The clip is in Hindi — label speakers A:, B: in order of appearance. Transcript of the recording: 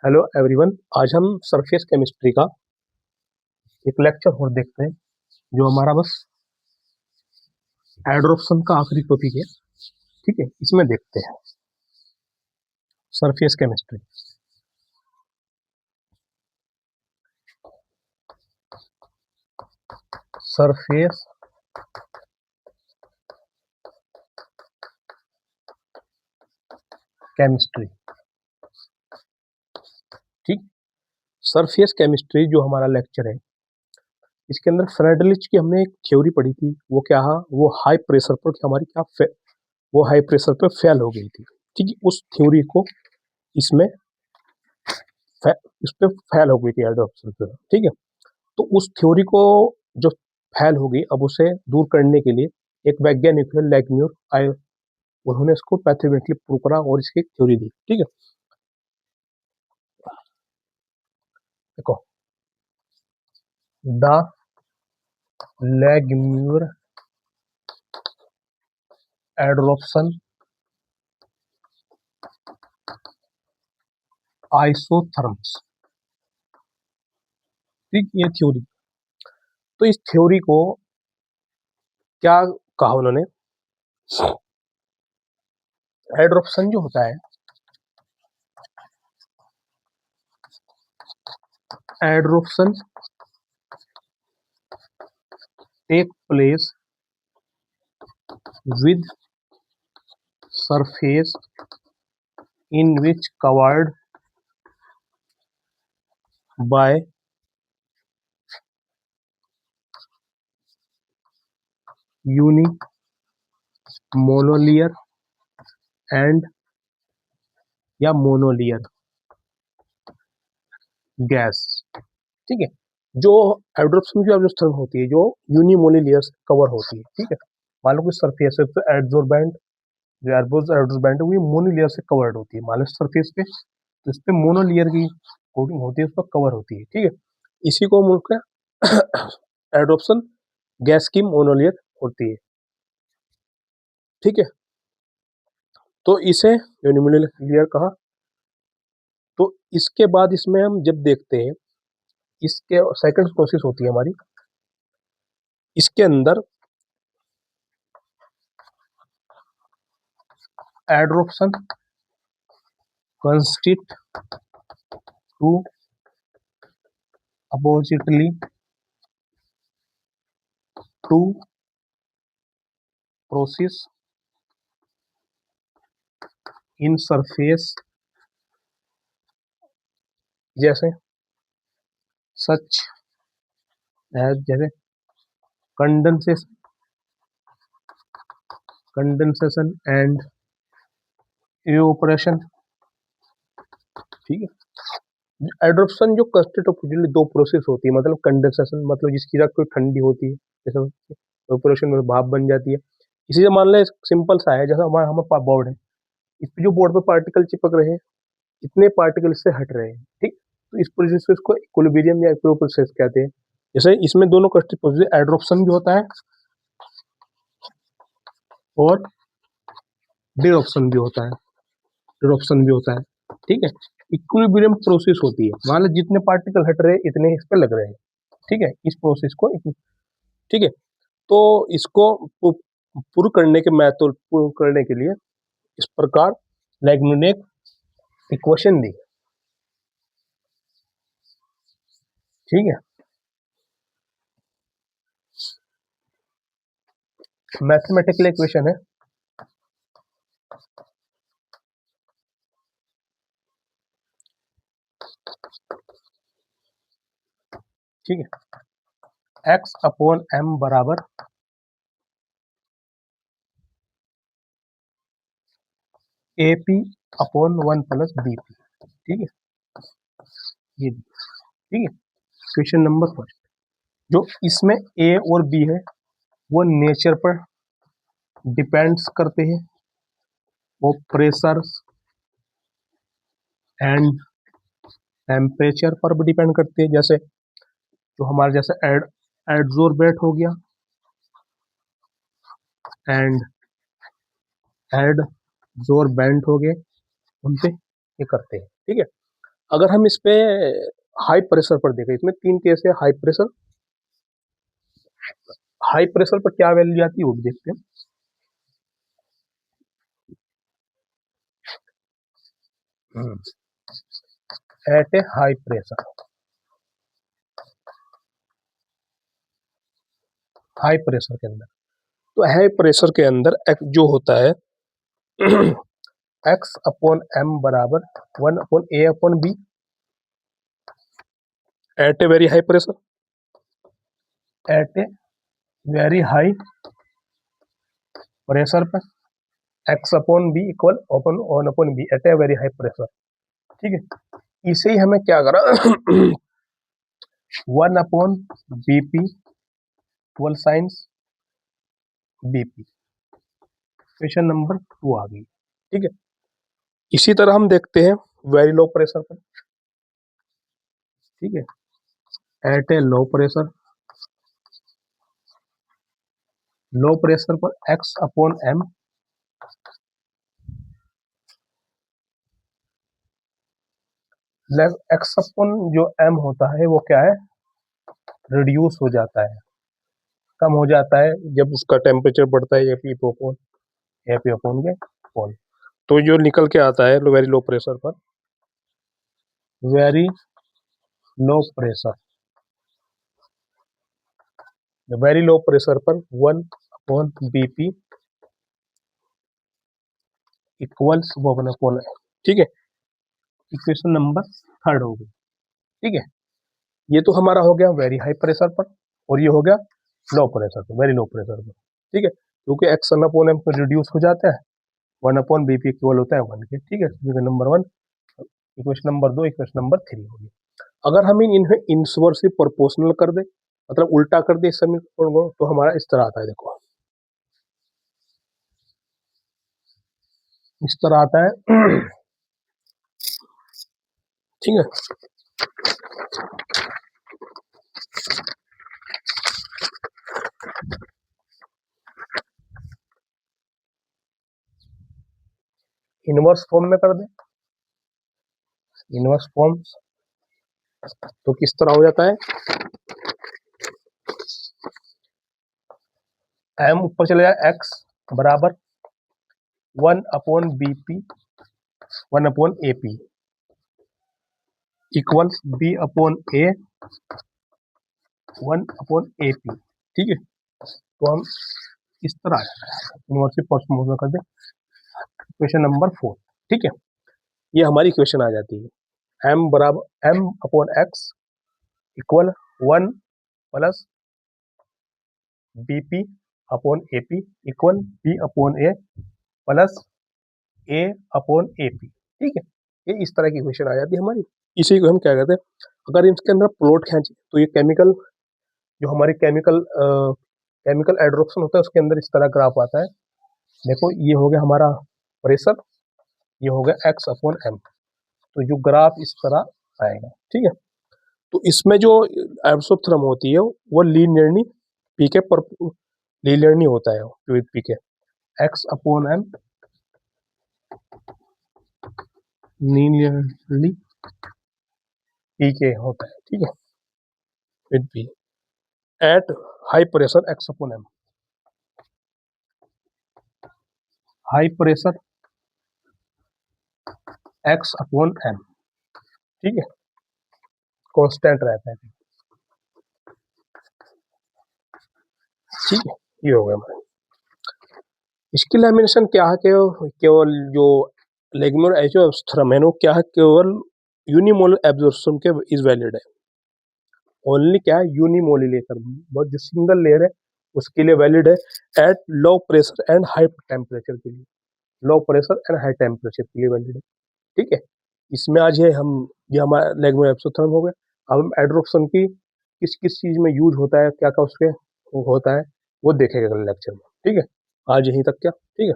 A: Hello everyone. आज हम सरफेस केमिस्ट्री का एक लेक्चर और देखते हैं जो हमारा बस एडोप्शन का आखिरी टॉपिक है। ठीक है, इसमें देखते हैं सरफेस केमिस्ट्री। Surface chemistry. ठीक, सरफेस केमिस्ट्री जो हमारा लेक्चर है, इसके अंदर फ्रेडरिच की हमने एक थ्योरी पढ़ी थी। वो क्या है, वो हाई प्रेशर पर हमारी वो हाई प्रेशर पर फेल हो गई थी। ठीक है, उस थ्योरी को इसमें इस पे फेल हो गई थी एडोप्शन पे। ठीक है, तो उस थ्योरी को जो फेल हो गई, अब उसे दूर करने के लिए एक वैज्ञानिक है लैगम्यूर आए, उन्होंने इसको मैथमेटिकली प्रूव करा और इसकी थ्योरी दी। ठीक है, देखो, द लैगम्यूर एडोप्शन आइसोथर्म्स। ठीक, ये थ्योरी। तो इस थ्योरी को क्या कहा उन्होंने, एडोप्शन जो होता है, adsorption take place with surface in which covered by unimonolear and या मोनोलियर गैस। ठीक है, जो एडोप्शन की ऑब्जेक्शन होती है जो यूनिमोनोलियर से कवर होती है। ठीक है, मान लो कि सरफेस पे एडजोर्बेंट, जो एडजोर्बेंट है वो मोनोलेयर से कवर्ड होती है। मान लो सरफेस पे, तो इस पे मोनोलेयर की कोटिंग होती है, उस पर कवर होती है। ठीक है, इसी को मुख्य एडोप्शन गैस की मोनोलेयर होती है। ठीक है, तो इसे यूनिमोनोलियर कहा। तो इसके बाद इसमें हम जब देखते हैं, इसके सेकंड प्रोसेस होती है हमारी, इसके अंदर adsorption consist to oppositely to process in surface, जैसे सच एज, जैसे कंडेंसेशन कंडेंसेशन एंड इवेपोरेशन। ठीक है, एडोप्शन जो कंसिस्ट ऑफ दो प्रोसेस होती है, मतलब कंडेंसेशन मतलब जिसकी जगह कोई ठंडी होती है, जैसे इवेपोरेशन में भाप बन जाती है। इसी से मान लें, सिंपल सा है, जैसा हमारा हमारे बोर्ड है, इस पे जो बोर्ड पे पार्टिकल चिपक रहे हैं, इतने पार्टिकल इससे हट रहे हैं। ठीक, तो इस प्रोसेस को इसको इक्विलिब्रियम या इक्विलिब्रियम प्रोसेस कहते हैं। जैसे इसमें दोनों कंस्ट्रक्टिव प्रोसेस, एडोप्शन भी होता है और डिसॉर्प्शन भी होता है, डिसॉर्प्शन भी होता है। ठीक है, इक्विलिब्रियम प्रोसेस होती है, मान लो जितने पार्टिकल हट रहे हैं इतने इस पे लग रहे हैं। ठीक है, इस प्रोसेस को ठीक है, तो इसको पूर्ण करने के मेथड पूर्ण करने के लिए इस प्रकार लैगम्यूर ने इक्वेशन दी। ठीक है, मैथमेटिकल इक्वेशन है। ठीक है, x अपॉन m बराबर AP अपॉन 1 प्लस BP। ठीक है, ये ठीक है, क्वेश्चन नंबर फर्स्ट। जो इसमें A और B है वो नेचर पर डिपेंड्स करते हैं, वो प्रेशर एंड टेम्परेचर पर भी डिपेंड करते हैं। जैसे जो हमारे जैसे एडजोर्बेट हो गया एंड एडजोर्बेंट हो गए, उन पे ये करते हैं। ठीक है, अगर हम इस पे हाई प्रेशर पर देखें, इसमें 3 केस है। हाई प्रेशर पर क्या वैल्यू आती है वो भी देखते हैं। एट ए हाई प्रेशर, हाई प्रेशर के अंदर, तो हाई प्रेशर के अंदर जो होता है एक्स अपॉन एम बराबर 1 upon A upon B at a very high pressure, at a very high pressure पर x upon B equal open one upon B at a very high pressure. ठीक है, इसे ही हमें क्या करा 1 अपॉन बी पी इक्वल साइंस बी पी, क्वेश्चन नंबर 2 आ गई। ठीक है, इसी तरह हम देखते हैं वेरी लो प्रेशर पर। ठीक है, एट ए लो प्रेशर पर x upon m x upon जो एम होता है वो क्या है, रिड्यूस हो जाता है, कम हो जाता है जब उसका टेम्परेचर बढ़ता है एपी अपॉन के अपॉन। तो जो निकल के आता है वेरी लो प्रेशर पर, वेरी लो प्रेशर पर 1 upon B P equals 1 upon. ठीक है, इक्वेशन नंबर 3 हो गई। ठीक है, ये तो हमारा हो गया वेरी हाई प्रेशर पर, और ये हो गया लो प्रेशर पर, वेरी लो प्रेशर पर। ठीक है, क्योंकि एक्स अपॉन एम पर रिड्यूस हो जाता है, 1 अपॉन बी पी इक्वल होता है 1 के। ठीक है, equation number 1, equation number 2, equation number 3 होगी। अगर हम इन्हें इनवर्सली प्रोपोर्शनल कर दे, मतलब उल्टा कर दे इस समीकरण को, तो हमारा इस तरह आता है, देखो इस तरह आता है। ठीक है, इनवर्स फॉर्म में कर दे, इनवर्स फॉर्म तो किस तरह हो जाता है, एम ऊपर चले जाए, एक्स बराबर 1 upon B P 1 upon A P equals B upon A 1 upon A P. ठीक है, तो हम इस तरह आ जाता है, इनवर्सली प्रोपोर्शनल कर दे, इक्वेशन नंबर 4। ठीक है, ये हमारी इक्वेशन आ जाती है, एम बराबर m upon x equal 1 plus b p upon A p equal b upon a plus a upon A P. ठीक है, ये इस तरह की इक्वेशन आ जाती है हमारी। इसी को हम क्या कहते हैं, अगर इसके अंदर प्लॉट खींचे तो ये केमिकल, जो हमारी केमिकल एड्रोप्शन होता है उसके अंदर इस तरह ग्राफ आता है। देखो ये हो गया हमारा प्रेशर, ये हो गया एक्स अपॉन एम, तो जो ग्राफ इस तरह आएगा। ठीक है, तो इसमें जो एब्सॉर्ब होती है वो लीनियरली पी के पर लीनियरली होता है, विद पी के x upon m linearly p के होता है। ठीक है, with p at high pressure x upon m, high pressure x upon m. ठीक है, कांस्टेंट रहता है। ठीक है, ये हो गया हमारा। इसकी लैमिनेशन क्या है, केवल जो लेगुलर एंजियोस्पर्म है वो क्या है, केवल यूनिमोलर एब्जॉर्प्शन के इज वैलिड है। ओनली क्या है, यूनिमोलर लेकर बहुत जो सिंगल लेयर है उसके लिए वैलिड है, at low pressure and high temperature के लिए, low pressure and high temperature के लिए वैलिड है। ठीक है, इसमें आज है हम, ये हमारा लेगुलर एब्जॉर्प्शन हो गया। अब हम एड्रोप्शन की किस किस चीज में यूज होता है, क्या क्या उसके होता है वो देखेंगे अगले लेक्चर में। ठीक है, आज यहीं तक क्या, ठीक है।